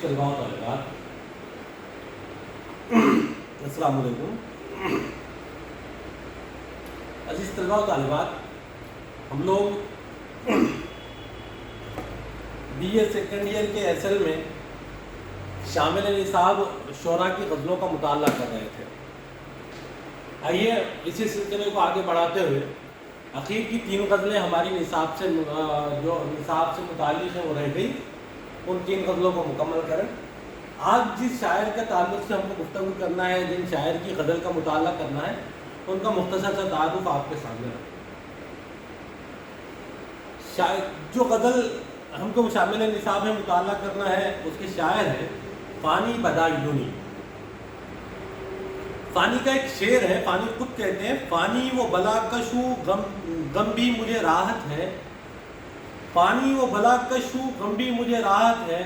طلباء و طالبات، السلام علیکم۔ عزیز طلباء و طالبات، ہم لوگ بی اے سیکنڈ ایئر کے ایسل میں شامل نصاب شعراء کی غزلوں کا مطالعہ کر رہے تھے۔ آئیے اسی سلسلے کو آگے بڑھاتے ہوئے اخیر کی 3 غزلیں ہماری نصاب سے متعلق ہیں وہ رہ گئی، ان 3 غزلوں کو مکمل کریں۔ آج جس شاعر کے تعلق سے ہم کو گفتگو کرنا ہے، جن شاعر کی غزل کا مطالعہ کرنا ہے، ان کا مختصر سا تعارف آپ کے سامنے ہے۔ جو غزل ہم کو شامل نصاب میں مطالعہ کرنا ہے، اس کے شاعر ہیں فانی بدایونی۔ فانی کا ایک شعر ہے، فانی خود کہتے ہیں فانی وہ بلا کشو غم بھی مجھے راحت ہے، فانی وہ بلا کشو غم بھی مجھے راحت ہے،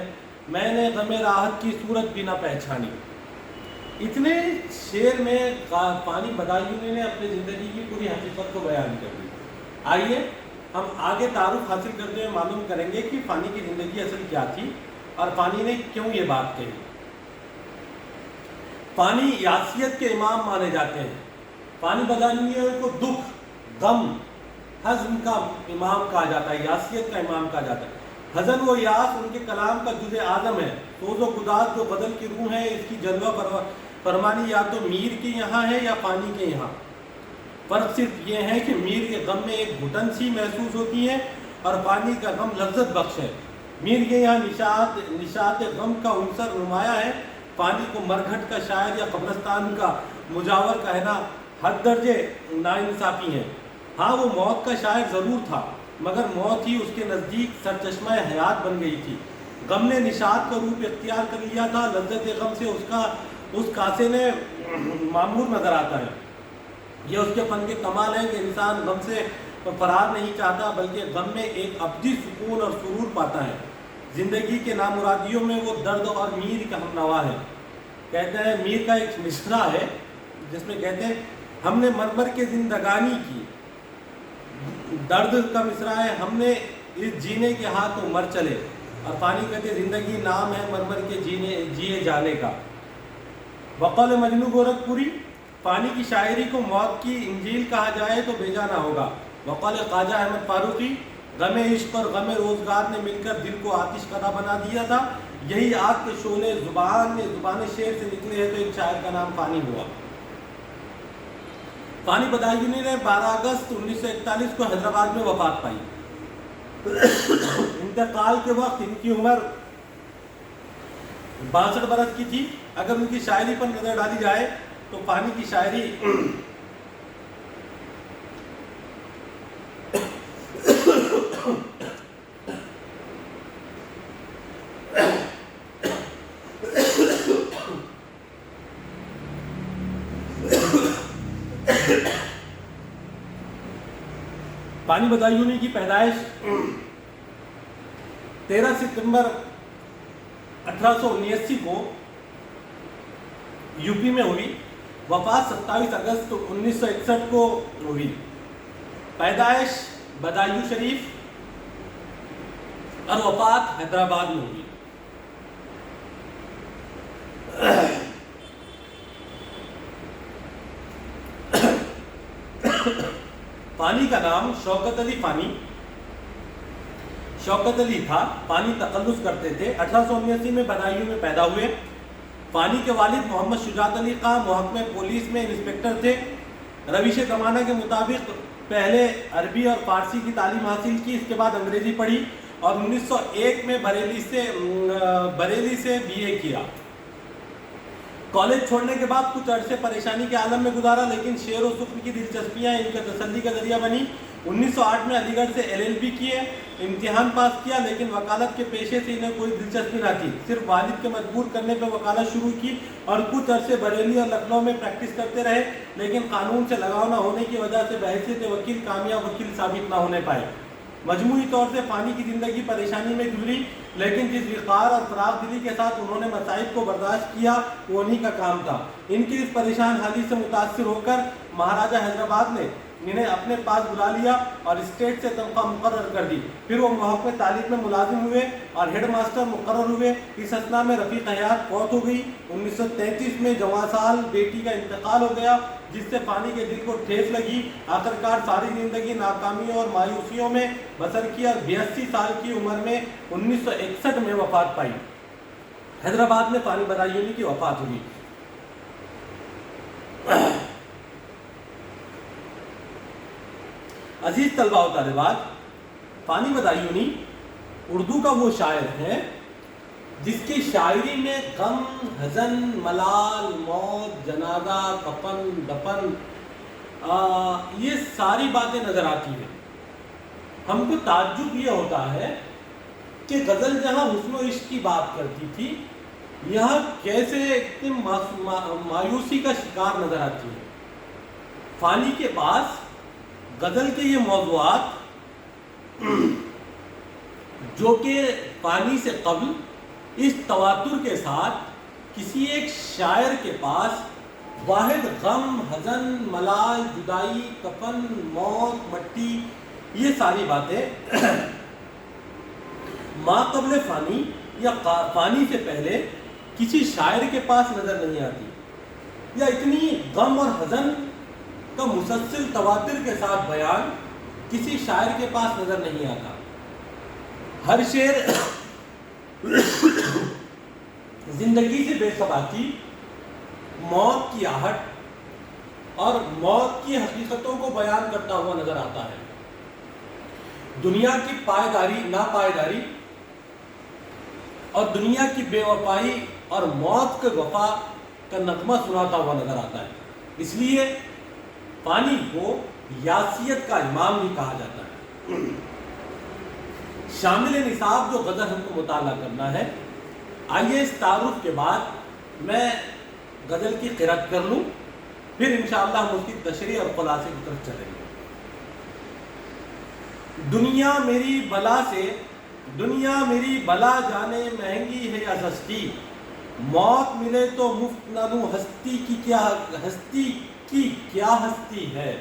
میں نے غم راحت کی صورت بھی نہ پہچانی۔ اتنے شعر میں فانی بدایونی نے اپنی زندگی کی پوری حقیقت کو بیان کر دی۔ آئیے ہم آگے تعارف حاصل کرتے ہوئے معلوم کریں گے کہ فانی کی زندگی اصل کیا تھی اور فانی نے کیوں یہ بات کہی۔ فانی یاسیت کے امام مانے جاتے ہیں۔ فانی بدایونی کو دکھ، غم، حزن کا امام کہا جاتا ہے، یاسیت کا امام کہا جاتا ہے۔ حزن و یاس ان کے کلام کا جز اعظم ہے۔ سوز و گداز جو غزل کی روح ہے، اس کی جلوہ فرمانی یا تو میر کے یہاں ہے یا فانی کے یہاں۔ فرق صرف یہ ہے کہ میر کے غم میں ایک گھٹن سی محسوس ہوتی ہے اور فانی کا غم لذت بخش ہے۔ میر کے یہاں نشاط غم کا عنصر نمایاں ہے، فانی کو مرگھٹ کا شاعر یا قبرستان کا مجاور کہنا حد درجے ناانصافی ہے۔ ہاں وہ موت کا شاعر ضرور تھا، مگر موت ہی اس کے نزدیک سرچشمہ حیات بن گئی تھی۔ غم نے نشاط کا روپ اختیار کر لیا تھا، لذت غم سے اس کاسے نے معمور نظر آتا ہے۔ یہ اس کے فن کے کمال ہے کہ انسان غم سے فرار نہیں چاہتا، بلکہ غم میں ایک ابدی سکون اور سرور پاتا ہے۔ زندگی کے نامرادیوں میں وہ درد اور میر کا ہم نوا ہے۔ کہتے ہیں میر کا ایک مصرع ہے جس میں کہتے ہیں ہم نے مرمر کے زندگانی کی، درد کا مصرع ہے ہم نے اس جینے کے ہاتھوں مر چلے، اور فانی کہتے زندگی نام ہے مرمر کے جیے جانے کا۔ بقول مجنوں گورکھپوری، فانی کی شاعری کو موت کی انجیل کہا جائے تو بے جا نہ ہوگا۔ وقال خواجہ احمد فاروقی، غم عشق اور غم روزگار نے مل کر دل کو آتش کدہ بنا دیا تھا، یہی آگ کے شعلے زبان شعر سے نکلے ہیں تو ایک شاعر کا نام فانی ہوا۔ فانی بدایونی نے 12 اگست 1941 کو حیدرآباد میں وفات پائی۔ انتقال کے وقت ان کی عمر 62 برس کی تھی۔ اگر ان کی شاعری پر نظر ڈالی جائے تو فانی کی شاعری فانی بدایونی کی پیدائش 13 ستمبر 1879 کو یو پی میں ہوئی، وفات 27 اگست 1961 کو ہوئی۔ پیدائش بدایو شریف اور وفات حیدرآباد میں ہوئی۔ فانی کا نام شوکت علی تھا۔ فانی تخلص کرتے تھے۔ 1879 میں بدایوں میں پیدا ہوئے۔ فانی کے والد محمد شجاعت علی خان محکمہ پولیس میں انسپکٹر تھے۔ روش زمانہ کے مطابق پہلے عربی اور فارسی کی تعلیم حاصل کی، اس کے بعد انگریزی پڑھی اور 1901 میں بریلی سے بی اے کیا۔ کالج چھوڑنے کے بعد کچھ عرصے پریشانی کے عالم میں گزارا، لیکن شعر و سخن کی دلچسپیاں ان کے تسلی کا ذریعہ بنی۔ 1908 میں علی گڑھ سے LLB کیے، امتحان پاس کیا، لیکن وکالت کے پیشے سے انہیں کوئی دلچسپی نہ تھی۔ صرف والد کے مجبور کرنے پہ وکالت شروع کی اور کچھ عرصے بریلی اور لکھنؤ میں پریکٹس کرتے رہے، لیکن قانون سے لگاؤ نہ ہونے کی وجہ سے بحیثیت وکیل کامیاب وکیل ثابت نہ ہونے پائے۔ مجموعی طور سے فانی کی زندگی پریشانی میں گزری، لیکن جس وقار اور فراغ دلی کے ساتھ انہوں نے مصائب کو برداشت کیا وہ انہی کا کام تھا۔ ان کی اس پریشان حالی سے متاثر ہو کر مہاراجہ حیدرآباد نے انہیں اپنے پاس بلا لیا اور اسٹیٹ سے تنخواہ مقرر کر دی. پھر وہ محکمہ تعلیم میں ملازم ہوئے اور ہیڈ ماسٹر مقرر ہوئے. اس اثنا میں رفیق حیات فوت ہو گئی. 1933 میں جواں سال بیٹی کا انتقال ہو گیا جس سے فانی کے دل کو ٹھیس لگی. آخرکار ساری زندگی ناکامیوں اور مایوسیوں میں بسر کی اور 82 سال کی عمر میں 1961 میں وفات پائی. حیدرآباد میں فانی بدایونی کی وفات ہوئی. عزیز طلباء و طالبات، فانی بدایونی اردو کا وہ شاعر ہے جس کی شاعری میں غم، حزن، ملال، موت، جنازہ، کفن، دفن یہ ساری باتیں نظر آتی ہیں. ہم کو تعجب یہ ہوتا ہے کہ غزل جہاں حسن و عشق کی بات کرتی تھی یہاں کیسے اتنی مایوسی کا شکار نظر آتی ہے. فانی کے پاس غزل کے یہ موضوعات جو کہ فانی سے قبل اس تواتر کے ساتھ کسی ایک شاعر کے پاس واحد غم، حزن، ملال، جدائی، کفن، موت، مٹی یہ ساری باتیں ما قبل فانی یا فانی سے پہلے کسی شاعر کے پاس نظر نہیں آتی، یا اتنی غم اور حزن کا مسلسل تواتر کے ساتھ بیان کسی شاعر کے پاس نظر نہیں آتا. ہر شعر زندگی سے بے ثباتی، موت کی آہٹ اور موت کی حقیقتوں کو بیان کرتا ہوا نظر آتا ہے. دنیا کی پائیداری، ناپائیداری اور دنیا کی بے وفائی اور موت کے وفا کا نغمہ سناتا ہوا نظر آتا ہے. اس لیے فانی کو یاسیت کا امام بھی کہا جاتا ہے. شامل نصاب جو غزل ہم کو مطالعہ کرنا ہے، آئیے اس تعارف کے بعد میں غزل کی قرأت کر لوں، پھر انشاءاللہ ہم اس کی تشریح اور خلاصے کی طرف چلیں گے. دنیا میری بلا جانے مہنگی ہے یا سستی، موت ملے تو مفت نہ لوں، ہستی کی کیا ہستی ہے.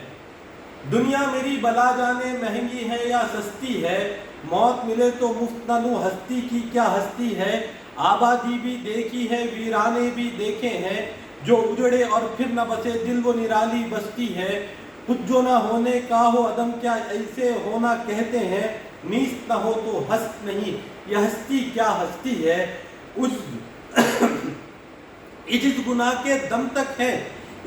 دنیا میری بلا جانے مہنگی ہے یا سستی ہے، موت ملے تو مفت نہ لوں، ہستی کی کیا ہستی ہے. آبادی بھی دیکھی ہے، ویرانے بھی دیکھے ہیں، جو اجڑے اور پھر نہ بسے دل وہ نرالی بستی ہے. کچھ جو نہ ہونے کا ہو عدم کیا ایسے ہونا کہتے ہیں، نیست نہ ہو تو ہست نہیں، یہ ہستی کیا ہستی ہے. عجز گناہ کے دم تک ہے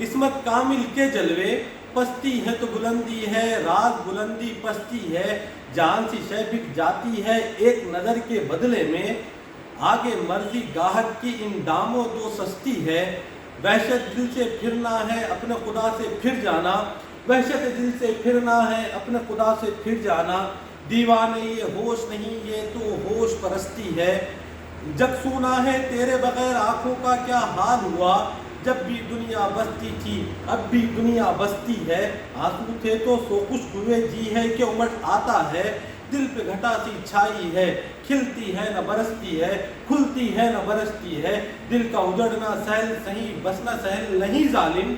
عصمت کامل کے جلوے، پستی ہے تو بلندی ہے، راز بلندی پستی ہے. جان سی شے بک جاتی ہے ایک نظر کے بدلے میں، آگے مرضی گاہک کی ان داموں تو سستی ہے. وحشت دل سے پھرنا ہے اپنے خدا سے پھر جانا، وحشت دل سے پھرنا ہے اپنے خدا سے پھر جانا. دیوانے یہ ہوش نہیں، یہ تو ہوش پرستی ہے. جب سونا ہے تیرے بغیر آنکھوں کا کیا حال ہوا، جب بھی دنیا بستی تھی اب بھی دنیا بستی ہے. آنسو تھے تو سو خوش ہوئے جی ہے کہ امٹ آتا ہے، دل پہ گھٹا سی چھائی ہے، کھلتی ہے نہ برستی ہے، کھلتی ہے نہ برستی ہے. دل کا اجڑنا سہل سہی بسنا سہل نہیں ظالم،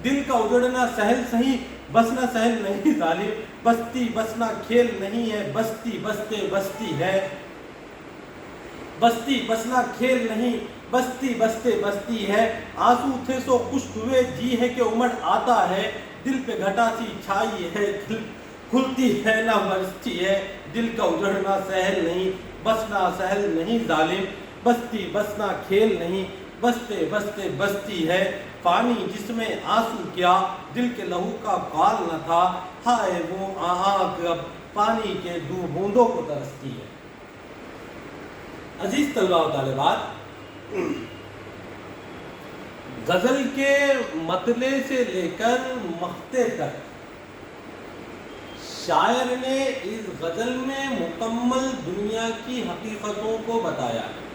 دل کا اجڑنا سہل سہی بسنا سہل نہیں ظالم. بستی بسنا کھیل نہیں ہے، بستی بستے بستی ہے. بستی بسنا کھیل نہیں، بستی بستے بستی ہے. آنسو تھے سو خوش ہوئے جی ہے کہ امٹ آتا ہے، دل پہ گھٹا سی چھائی ہے، کھلتی ہے نہ برستی ہے. دل کا اجڑنا سہل نہیں بسنا سہل نہیں ظالم، بستی بسنا کھیل نہیں، بستے بستے بستی ہے. پانی جس میں آنسو کیا دل کے لہو کا بال نہ تھا، ہائے وہ آنکھ اب پانی کے دو بوندوں کو ترستی ہے. عزیز طلباء و طالبات، غزل کے مطلع سے لے کر مقطع تک شاعر نے اس غزل میں مکمل دنیا کی حقیقتوں کو بتایا ہے،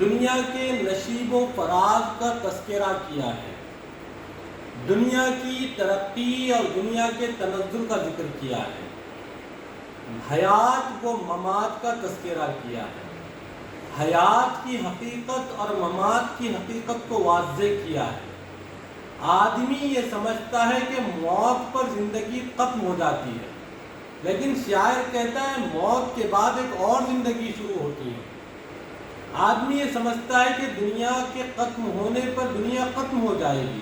دنیا کے نشیب و فراز کا تذکرہ کیا ہے، دنیا کی ترقی اور دنیا کے تنزل کا ذکر کیا ہے، حیات و ممات کا تذکرہ کیا ہے، حیات کی حقیقت اور ممات کی حقیقت کو واضح کیا ہے. آدمی یہ سمجھتا ہے کہ موت پر زندگی ختم ہو جاتی ہے، لیکن شاعر کہتا ہے موت کے بعد ایک اور زندگی شروع ہوتی ہے۔ آدمی یہ سمجھتا ہے کہ دنیا کے ختم ہونے پر دنیا ختم ہو جائے گی،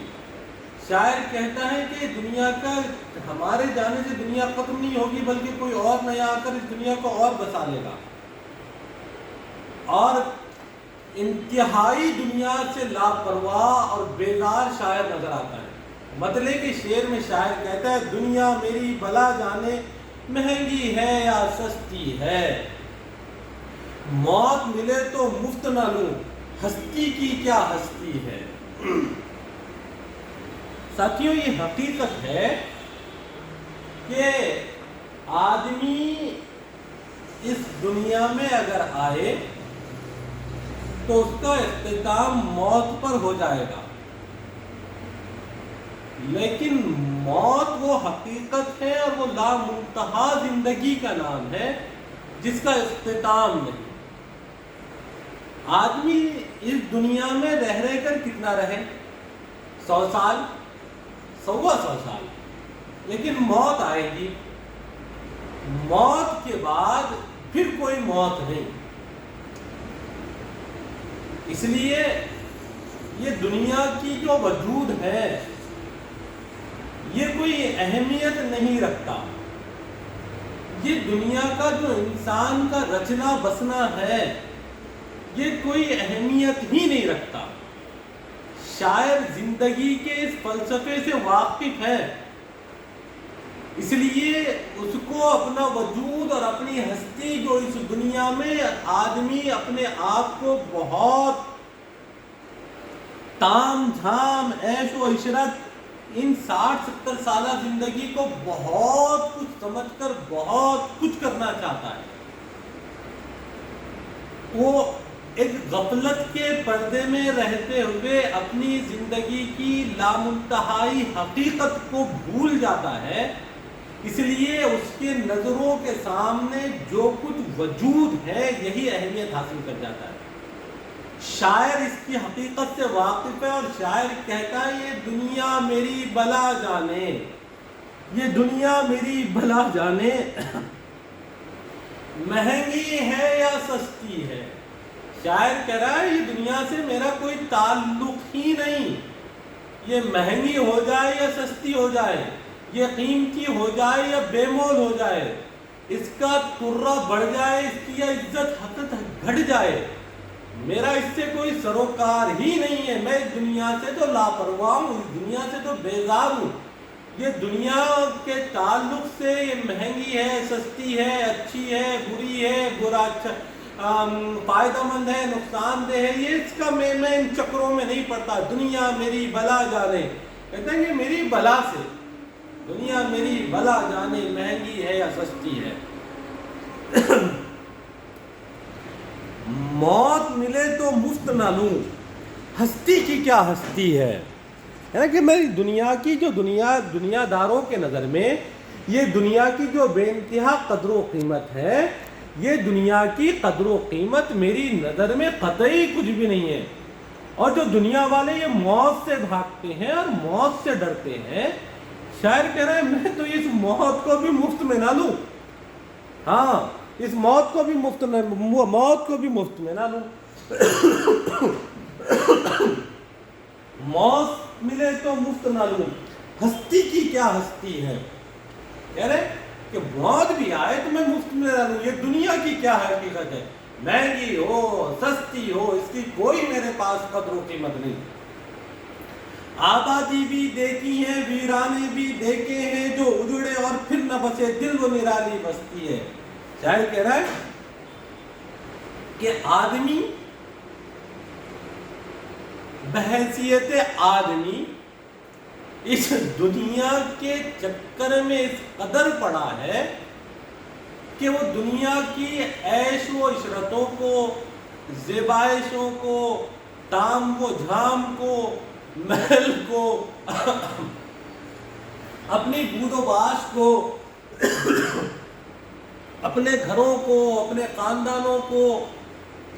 شاعر کہتا ہے کہ دنیا کا ہمارے جانے سے دنیا ختم نہیں ہوگی، بلکہ کوئی اور نیا آ کر اس دنیا کو اور بسا لے گا۔ اور انتہائی دنیا سے لاپرواہ اور بیزار شاعر نظر آتا ہے۔ مطلع کے شعر میں شاعر کہتا ہے دنیا میری بھلا جانے مہنگی ہے یا سستی ہے، موت ملے تو مفت نہ لوں، ہستی کی کیا ہستی ہے۔ ساتھیوں، یہ حقیقت ہے کہ آدمی اس دنیا میں اگر آئے تو اس کا اختتام موت پر ہو جائے گا، لیکن موت وہ حقیقت ہے اور وہ لامنتہا زندگی کا نام ہے جس کا اختتام نہیں۔ آدمی اس دنیا میں رہ کر کتنا رہے؟ 100 سال، 125 سال، لیکن موت آئے گی۔ موت کے بعد پھر کوئی موت نہیں۔ اس لیے یہ دنیا کی جو وجود ہے یہ کوئی اہمیت نہیں رکھتا۔ یہ دنیا کا جو انسان کا رچنا بسنا ہے یہ کوئی اہمیت ہی نہیں رکھتا۔ شاعر زندگی کے اس فلسفے سے واقف ہے، اس لیے اس کو اپنا وجود اور اپنی ہستی جو اس دنیا میں آدمی اپنے آپ کو بہت تام جھام عیش و عشرت ان 60-70 سالہ زندگی کو بہت کچھ سمجھ کر بہت کچھ کرنا چاہتا ہے، وہ ایک غفلت کے پردے میں رہتے ہوئے اپنی زندگی کی لامنتہائی حقیقت کو بھول جاتا ہے۔ اس لیے اس کے نظروں کے سامنے جو کچھ وجود ہے یہی اہمیت حاصل کر جاتا ہے۔ شاعر اس کی حقیقت سے واقف ہے اور شاعر کہتا ہے یہ دنیا میری بلا جانے، یہ دنیا میری بلا جانے مہنگی ہے یا سستی ہے۔ شاعر کہہ رہا ہے یہ دنیا سے میرا کوئی تعلق ہی نہیں، یہ مہنگی ہو جائے یا سستی ہو جائے، یہ قیمتی ہو جائے یا بے مول ہو جائے، اس کا ترہ بڑھ جائے، اس کی عزت حقت گھٹ جائے، میرا اس سے کوئی سروکار ہی نہیں ہے۔ میں اس دنیا سے تو لاپرواہ ہوں، اس دنیا سے تو بیزار ہوں۔ یہ دنیا کے تعلق سے یہ مہنگی ہے، سستی ہے، اچھی ہے، بری ہے، برا اچھا، فائدہ مند ہے، نقصان دہ ہے، یہ اس کا میں ان چکروں میں نہیں پڑتا۔ دنیا میری بلا جانے، کہتے ہیں کہ میری بلا سے، دنیا میری بلا جانے مہنگی ہے یا سستی ہے۔ موت ملے تو مفت نہ لوں، ہستی کی کیا ہستی ہے نا کہ میری دنیا کی جو دنیا داروں کے نظر میں یہ دنیا کی جو بے انتہا قدر و قیمت ہے، یہ دنیا کی قدر و قیمت میری نظر میں قطعی کچھ بھی نہیں ہے۔ اور جو دنیا والے یہ موت سے بھاگتے ہیں اور موت سے ڈرتے ہیں، شاعر کہہ رہے ہیں میں تو اس موت کو بھی مفت میں نہ لوں، ہاں اس موت کو بھی مفت میں نہ لوں۔ موت ملے تو مفت نہ لوں، ہستی کی کیا ہستی ہے۔ کہہ رہے کہ موت بھی آئے تو میں مفت میں نہ لوں، یہ دنیا کی کیا حقیقت ہے، مہنگی ہو سستی ہو اس کی کوئی میرے پاس قدر و قیمت نہیں۔ آبادی بھی دیکھی ہے، ویرانے بھی دیکھے ہیں، جو اجڑے اور پھر نہ بسے دل وہ نرالی بستی ہے۔ شاعر کہہ رہا ہے کہ آدمی بحیثیت آدمی اس دنیا کے چکر میں اس قدر پڑا ہے کہ وہ دنیا کی عیش و عشرتوں کو، زیبائشوں کو، تام و جھام کو، محل کو، اپنی بود و باش کو، اپنے گھروں کو، اپنے خاندانوں کو،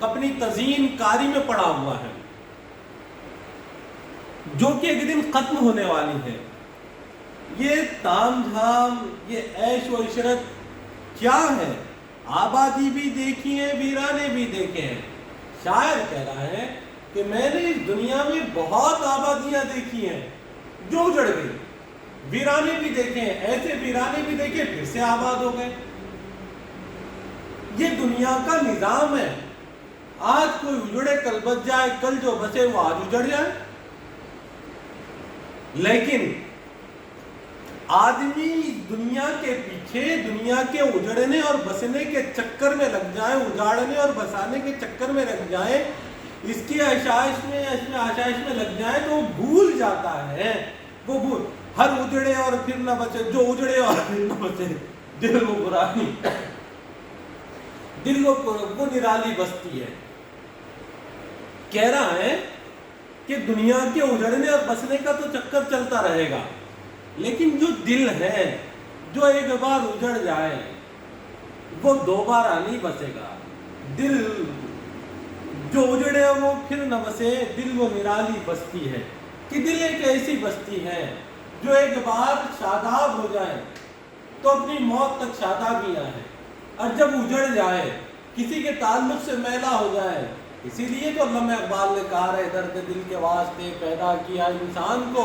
اپنی تزئین کاری میں پڑا ہوا ہے۔ جو کہ ایک دن ختم ہونے والی ہے۔ یہ تام جھام، یہ عیش و عشرت کیا ہے؟ آبادی بھی دیکھی ہے، ویرانے بھی دیکھے ہیں۔ شاعر کہہ رہا ہے کہ میں نے اس دنیا میں بہت آبادیاں دیکھی ہیں جو اجڑ گئی، ویرانے بھی دیکھے ہیں، ایسے ویرانے بھی دیکھے پھر سے آباد ہو گئے۔ یہ دنیا کا نظام ہے، آج کوئی اجڑے کل بچ جائے، کل جو بچے وہ آج اجڑ جائے۔ لیکن آدمی دنیا کے پیچھے، دنیا کے اجڑنے اور بسنے کے چکر میں لگ جائے، اجاڑنے اور بسانے کے چکر میں لگ جائے، اس کی آشائش میں لگ جائے تو وہ بھول جاتا ہے، ہر اجڑے اور پھر نہ بچے، جو اجڑے اور پھر نہ بچے، دل وہ پرانی، دل وہ نرالی بستی ہے۔ کہہ رہا ہے کہ دنیا کے اجڑنے اور بسنے کا تو چکر چلتا رہے گا، لیکن جو دل ہے، جو ایک بار اجڑ جائے وہ دوبارہ نہیں بسے گا۔ دل جو اجڑے وہ پھر نہ بسے، دل وہ نرالی بستی ہے۔ کہ دل ایک ایسی بستی ہے جو ایک بار شاداب ہو جائے تو اپنی موت تک شادابیاں ہے، اور جب اجڑ جائے، کسی کے تعلق سے میلا ہو جائے، اسی لیے تو علامہ اقبال نے کہا ہے درد دل کے واسطے پیدا کیا انسان کو،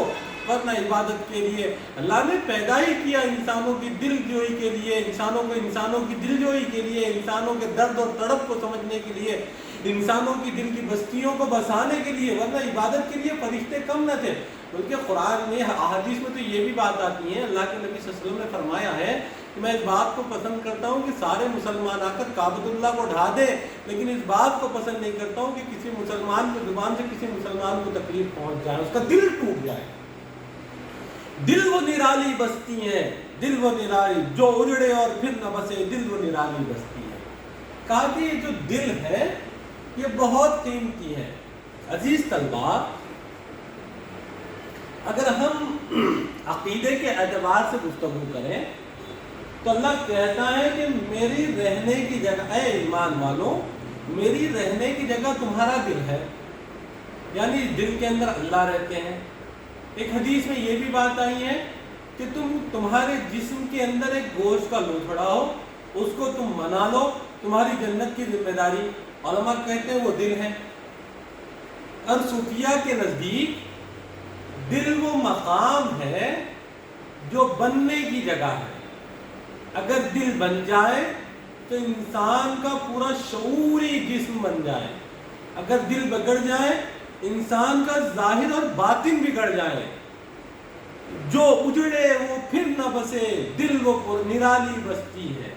ورنہ عبادت کے لیے۔ اللہ نے پیدا ہی کیا انسانوں کی دل جوئی کے لیے، انسانوں کی دل جوئی کے لیے، انسانوں کے درد اور تڑپ کو سمجھنے کے لیے، انسانوں کی دل کی بستیوں کو بسانے کے لیے، ورنہ عبادت کے لیے فرشتے کم نہ تھے۔ بلکہ قرآن میں، احادیث میں تو یہ بھی بات آتی ہے، اللہ کے نبی صلی اللہ علیہ وسلم نے فرمایا ہے کہ میں اس بات کو پسند کرتا ہوں کہ سارے مسلمان آ کر کعبۃ اللہ کو ڈھا دے، لیکن اس بات کو پسند نہیں کرتا ہوں کہ کسی مسلمان کی زبان سے کسی مسلمان کو تکلیف پہنچ جائے، اس کا دل ٹوٹ جائے۔ دل وہ نرالی بستی ہے، دل وہ نرالی جو اجڑے اور پھر نہ بسے، دل وہ نرالی بستی ہے۔ کہا کہ یہ جو دل ہے یہ بہت قیمتی ہے۔ عزیز طلباء، اگر ہم عقیدے کے اعتبار سے گفتگو کریں تو اللہ کہتا ہے کہ میری رہنے کی جگہ، اے ایمان والو، میری رہنے کی جگہ تمہارا دل ہے، یعنی دل کے اندر اللہ رہتے ہیں۔ ایک حدیث میں یہ بھی بات آئی ہے کہ تمہارے جسم کے اندر ایک گوشت کا لوتھڑا ہو، اس کو تم منا لو، تمہاری جنت کی ذمہ داری۔ علماء کہتے ہیں وہ دل ہے۔ اور صوفیہ کے نزدیک دل وہ مقام ہے جو بننے کی جگہ ہے۔ اگر دل بن جائے تو انسان کا پورا شعوری جسم بن جائے، اگر دل بگڑ جائے انسان کا ظاہر اور باطن بگڑ جائے۔ جو اجڑے وہ پھر نہ بسے، دل وہ پر نرالی بستی ہے۔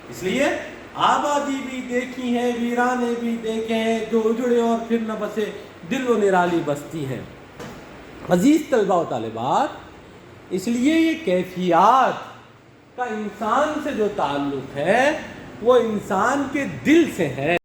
اس لیے آبادی بھی دیکھی ہے، ویرانے بھی دیکھے ہیں، جو اجڑے اور پھر نہ بسے، دل وہ نرالی بستی ہے۔ عزیز طلباء و طالبات، اس لیے یہ کیفیات کا انسان سے جو تعلق ہے وہ انسان کے دل سے ہے۔